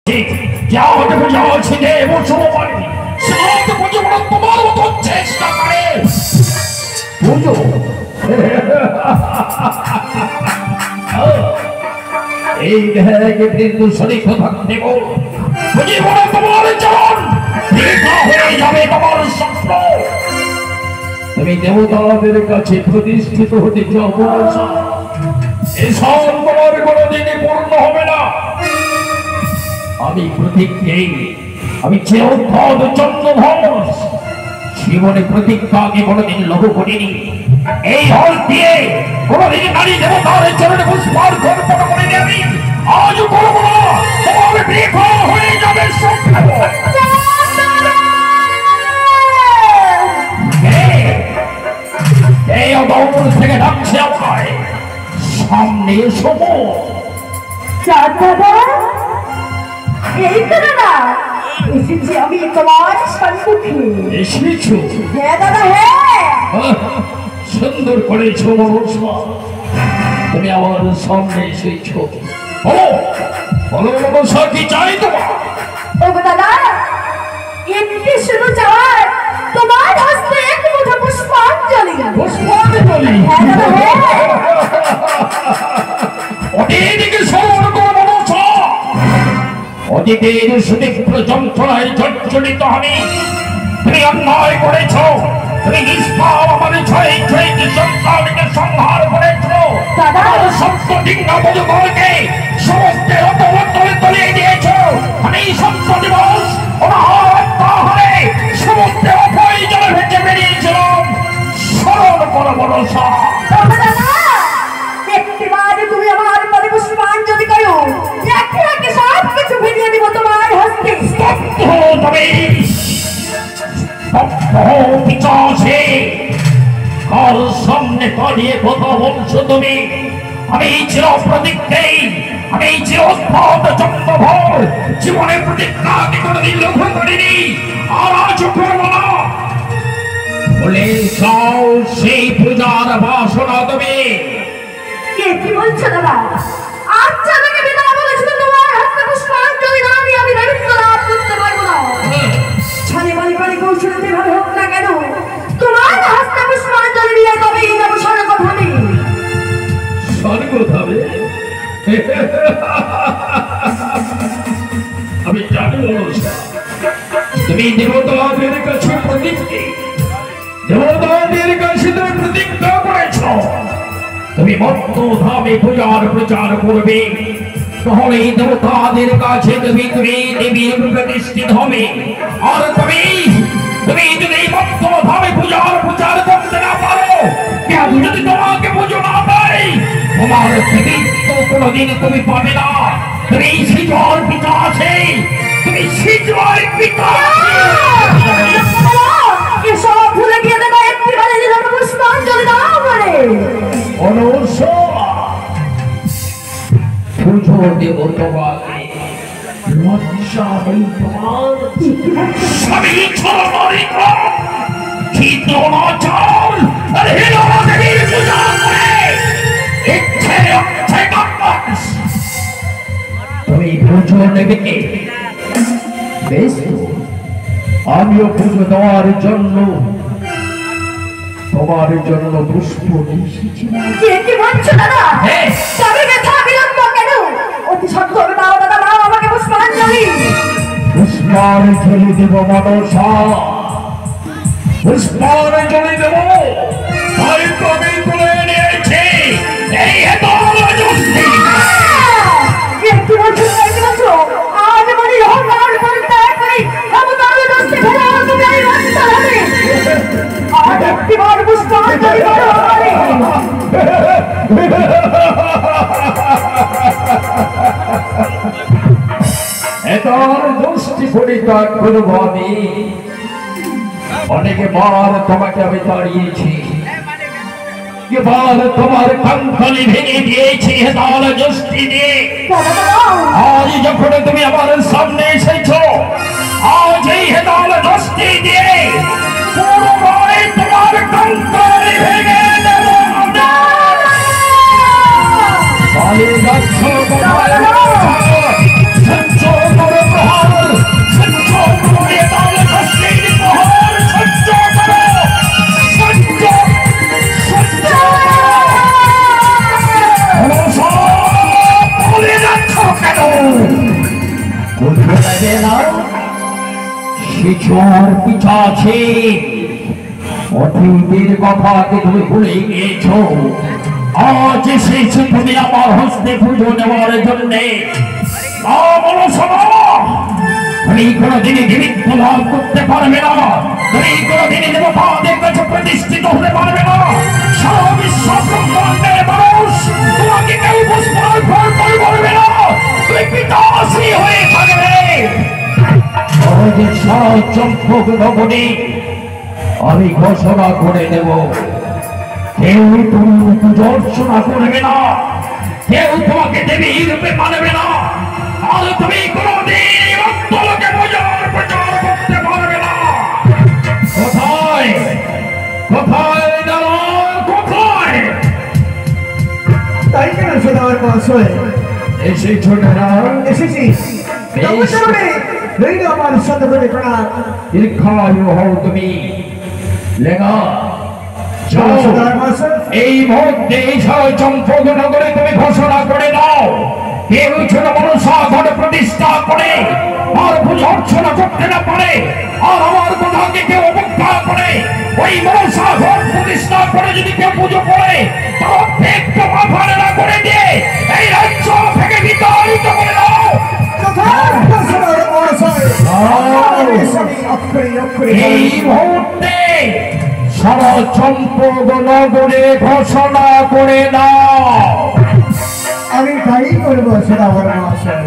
যাও দেখো যাও ছেলে বসো মানে সাথে বুঝে বড় তোমার মতো চেষ্টা করে বুঝো এই দেহকে কিন্তু শরীর থাকতে বল বুঝে বড় তোমার জীবন বৃথা হয়ে যাবে তোমার স্বপ্ন তুমি দেবতাদের কাছে প্রতিষ্ঠিত হতে চাও বলছো এসব তোমার কোনোদিনই পূর্ণ হবে না আমি প্রতিজ্ঞাই আমি চিরোদ্ধত চন্দ্রভস জীবনে প্রতিজ্ঞাকে কোনোদিন লঘু করিনি এই হল দিয়ে কোনোদিন নারী দেবতার চরণে পুষ্পার্ঘ্য অর্পণ করিনি আমি আজ করবো না তোমার বৃথা হয়ে যাবে স্বপ্ন এই অদৌর থেকে ডাকছে আমায় সামনে এসো এই তো দাদা এসেছি আমি তোমার সম্মুখে এসেছো হ্যাঁ দাদা হ্যাঁ সুন্দর করেছো মনসা তুমি আমার সামনে এসেছো বলো মনসা কি চাই তোমার ও দাদা একটি শুধু চাওয়ার তোমার হস্তে এক মুঠো পুষ্পাঞ্জলি পুষ্পাঞ্জলি হ্যাঁ দাদা হ্যাঁ ওদিকে স্মরণ করো মনসা অতীতের সুদীপ্ত যন্ত্রণায় জর্জরিত আমি তুমি অন্যায় করেছ তুমি নিষ্পাপ আমাদের ছয় সন্তানকে সংহার করেছ সত্য ডিঙ্গা বধুকে সমস্তের অপবর্তনে তলিয়ে দিয়েছ আমি সত্য দিবস অনাহারে সমস্তের অপরিজনে ভেঙে বেরিয়েছিলাম স্মরণ করো মনসা একটিবার তুমি আমার পদে পুষ্পাঞ্জলি করো একে একে সব কিছু ফিরিয়ে দিব তোমার হস্তে তবে পিছাসে কার সামনে দাঁড়িয়ে কথা বলছো তুমি আমি চির প্রতিজ্ঞাই আমি চিরোদ্ধত চন্দ্রভর জীবনের প্রতিজ্ঞাকে কোনোদিন লক্ষ্য করিনি আর আজ করবো না বলে যাও সেই পূজার বাসনা তুমি কে কি বলছো দাদা আজ আমাকে বিনা বলেছিল তোমার হস্তে পুষ্পাঞ্জলি না দিয়ে আমি নৈবেদ্য লাভ করতে পারবো না ছানে বালি বালি কৌশলতে ভাবে হোক না কেন তোমার হস্তে পুষ্পাঞ্জলি দিয়ে তবেই যাবো স্বর্গধামে স্বর্গধামে আমি জানি তুমি দেবতাদের কাছে দেবতাদের কাছে তুমি প্রতিজ্ঞা করেছ তুমি মত্ত ধামে পূজার প্রচার করবে তাহলে দেবতাদের কাছে তুমি দেবীর প্রতিষ্ঠিত হবে আর তুমি যদি মত্ত ধামে পূজার প্রচার করতে না পারো যদি তোমাকে পুজো না পাই তোমার কৃতিত্ব কোনোদিন তুমি পাবে না তুমি শিজর পিতা আছে তুমি শিজর পিতা এসব ভুলে গিয়ে দেবো একটিবারে দিলাম পুষ্পাঞ্জলি দাও বলে পুজো দেব তোমাকে লজ্জা নেই তোমার স্বামী ছড়ানিক চিত্রনাচার আর হিরোরা দেবীর পূজা করে ইচ্ছে অর্থে কাপাস তুমি পুজো নেবে বেশ আমিও পুজো দেওয়ার জন্য তোমার জন্য পুষ্প এসেছিলাম কি বলছো দাদা তবে ব্যথা বিলম্ব কেন অতি সত্তর দাও দাদা দাও আমাকে পুষ্পাঞ্জলি পুষ্পাঞ্জলি দেব মনসা পুষ্পাঞ্জলি দেব তাই কবি তুলে নিয়েছে এই কি বলছো আজ মানে অহংকার করে ত্যাগ করি ক্ষমতার দোষে ফেলে তুমি এই রাস্তা হবে আর একটিবার পুষ্পাঞ্জলি করো আমারে এটার দোষটি পরিত্যাগ করব আমি অনেক বার তোমাকে আমি দাঁড়িয়েছি এবার তোমার কাঙ্ক্ষালি ভেঙে দিয়েছি হেতাল যষ্টি দিয়ে আজ যখন তুমি আমার সামনে এসেছো আজ এই হেতাল যষ্টি দিয়ে পুরোপুরি তোমার কাঙ্ক্ষালি ভেঙে দেব চালিয়ে যাচ্ছ তোমার সহ্য করে বুঝতে পারবে না শিশুর পিছাছে অতীতের কথাকে তুমি ভুলে গিয়েছ আজ এসেছো তুমি আমার হস্তে পুজো নেওয়ার জন্যে তুমি কোনোদিনই নিমিত্ত লাভ করতে পারবে না তুমি কোনোদিনই দেবতাদের কাছে প্রতিষ্ঠিত হতে পারবে না সারা বিশ্ব ব্রহ্মাণ্ডের মানুষ তোমাকে কেউ পুষ্পার ফল করবে না তুমি পিতাশ্রী হয়ে থাকবে আজ সারা চম্পক নগরী আমি ঘোষণা করে দেব কেউ তুমি পূজর্চনা করবে না কেউ তোমাকে দেবী রূপে মানবে না আর তুমি কোনদিন অন্তরকে প্রচার করতে পারবে না কোথায় কোথায় দাঁড়া কোথায় তাই কেন সদাগর মহাশয় এসে ছোটরা এসেছি রইল আমার সাথে করে প্রণাম দীর্ঘায়ু হও তুমি লেখা এই মুহূর্তে চম্পক নগরে তুমি ঘোষণা করে দাও কেউ ছোট মনসা ঘরে প্রতিষ্ঠা করে আর পুজো অর্চনা করতে না পারে আর আমার কথাকে কেউ অবজ্ঞা করে ওই মনসা ঘর প্রতিষ্ঠা করে যদি কেউ পুজো করে তার পেটকে মাথায় না করে দিয়ে এই রাজ্য থেকে বিতাড়িত করে দাও এই মুহূর্তে সারা চম্পক নগরে ঘোষণা করে দাও আমি তাই করবো সদাগর মহাশয়